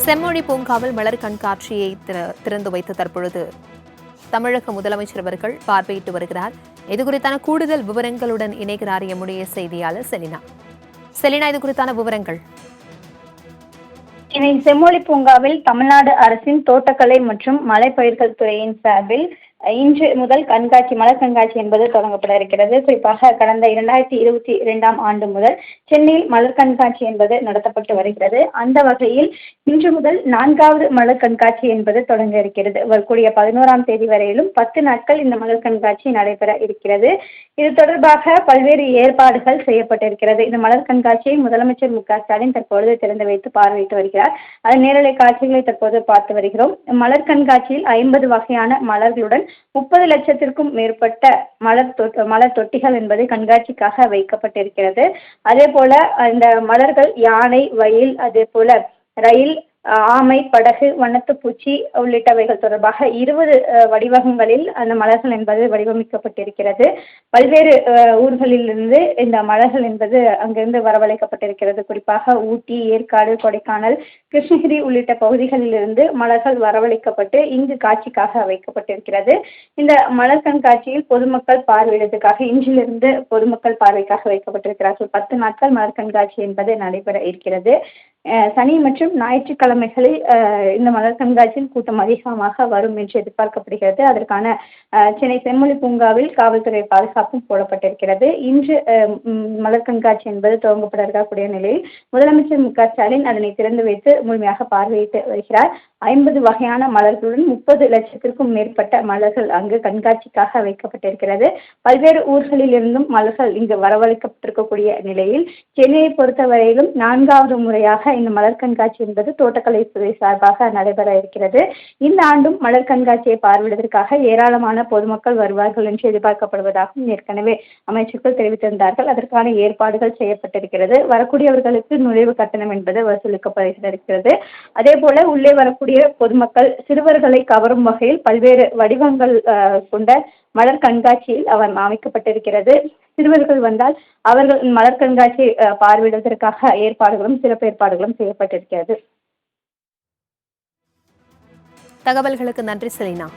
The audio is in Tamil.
செம்மொழி பூங்காவில் மலர் கண்காட்சியை திறந்து வைத்து தற்பொழுது தமிழக முதலமைச்சர் அவர்கள் பார்வையிட்டு வருகிறார். இதுகுறித்தான கூடுதல் விவரங்களுடன் இணைகிறார் எம்முடைய செய்தியாளர் செலினா. செலினா, இது குறித்தான விவரங்கள். செம்மொழி பூங்காவில் தமிழ்நாடு அரசின் தோட்டக்கலை மற்றும் மலைப்பயிர்கள் துறையின் சார்பில் இன்று முதல் மலர் கண்காட்சி என்பது தொடங்கப்பட இருக்கிறது. குறிப்பாக கடந்த 2022ஆம் ஆண்டு முதல் சென்னையில் மலர் கண்காட்சி என்பது நடத்தப்பட்டு வருகிறது. அந்த வகையில் இன்று முதல் 4வது மலர் கண்காட்சி என்பது தொடங்க இருக்கிறது. வரக்கூடிய 11ஆம் தேதி வரையிலும் 10 நாட்கள் இந்த மலர் கண்காட்சி நடைபெற இருக்கிறது. இது தொடர்பாக பல்வேறு ஏற்பாடுகள் செய்யப்பட்டிருக்கிறது. இந்த மலர் கண்காட்சியை முதலமைச்சர் மு.க.ஸ்டாலின் தற்பொழுது திறந்து வைத்து பார்வையிட்டு வருகிறார். அதன் நேரலை காட்சிகளை தற்போது பார்த்து வருகிறோம். மலர் கண்காட்சியில் 50 வகையான மலர்களுடன் 30 லட்சத்திற்கும் மேற்பட்ட மலர் தொட்டிகள் என்பது கண்காட்சிக்காக வைக்கப்பட்டிருக்கிறது. அதே போல இந்த மலர்கள் யானை, மயில், அதே போல ரயில், ஆமை, படகு, வண்ணத்துப்பூச்சி உள்ளிட்டவைகள் தொடர்பாக 20 வடிவகங்களில் அந்த மலர்கள் என்பது வடிவமைக்கப்பட்டிருக்கிறது. பல்வேறு ஊர்களிலிருந்து இந்த மலர்கள் என்பது அங்கிருந்து வரவழைக்கப்பட்டிருக்கிறது. குறிப்பாக ஊட்டி, ஏற்காடு, கொடைக்கானல், கிருஷ்ணகிரி உள்ளிட்ட பகுதிகளிலிருந்து மலர்கள் வரவழைக்கப்பட்டு இங்கு காட்சிக்காக வைக்கப்பட்டிருக்கிறது. இந்த மலர் கண்காட்சியில் பொதுமக்கள் பார்வையிடுவதற்காக இன்றிலிருந்து பொதுமக்கள் பார்வைக்காக வைக்கப்பட்டிருக்கிறார்கள். 10 நாட்கள் மலர் கண்காட்சி என்பது நடைபெற இருக்கிறது. சனி மற்றும் ஞாயிற்றுக்கிழமைகளில் இந்த மலர் கண்காட்சியில் கூட்டம் அதிகமாக வரும் என்று எதிர்பார்க்கப்படுகிறது. அதற்கான சென்னை செம்மொழி பூங்காவில் காவல்துறை பாதுகாப்பும் போடப்பட்டிருக்கிறது. இன்று மலர் கண்காட்சி என்பது துவங்கப்பட இருக்கக்கூடிய நிலையில் முதலமைச்சர் மு.க.ஸ்டாலின் அதனை திறந்து வைத்து முழுமையாக பார்வையிட்டு வருகிறார். 50 வகையான மலர்களுடன் 30 லட்சத்திற்கும் மேற்பட்ட மலர்கள் அங்கு கண்காட்சிக்காக வைக்கப்பட்டிருக்கிறது. பல்வேறு ஊர்களில் இருந்தும் மலர்கள் இங்கு வரவழைக்கப்பட்டிருக்கக்கூடிய நிலையில் சென்னையை பொறுத்தவரையிலும் 4வது முறையாக இந்த மலர் கண்காட்சி என்பது தோட்டக்கலைத்துறை சார்பாக நடைபெற இருக்கிறது. இந்த ஆண்டும் மலர் கண்காட்சியை பார்வையிடுவதற்காக ஏராளமான பொதுமக்கள் வருவார்கள் என்று எதிர்பார்க்கப்படுவதாகவும் ஏற்கனவே அமைச்சர்கள் தெரிவித்திருந்தார்கள். அதற்கான ஏற்பாடுகள் செய்யப்பட்டிருக்கிறது. வரக்கூடியவர்களுக்கு நுழைவு கட்டணம் என்பது வசூலிக்கப்படுகிறது. அதே போல உள்ளே வரக்கூடிய பொதுமக்கள் சிறுவர்களை கவரும் வகையில் பல்வேறு வடிவங்கள் கொண்ட மலர் கண்காட்சியில் அமைக்கப்பட்டிருக்கிறது. சிறுவர்கள் வந்தால் அவர்கள் மலர் கண்காட்சி பார்வையிடுவதற்காக சிறப்பு ஏற்பாடுகளும் செய்யப்பட்டிருக்கிறது. தகவல்களுக்கு நன்றி செலினா.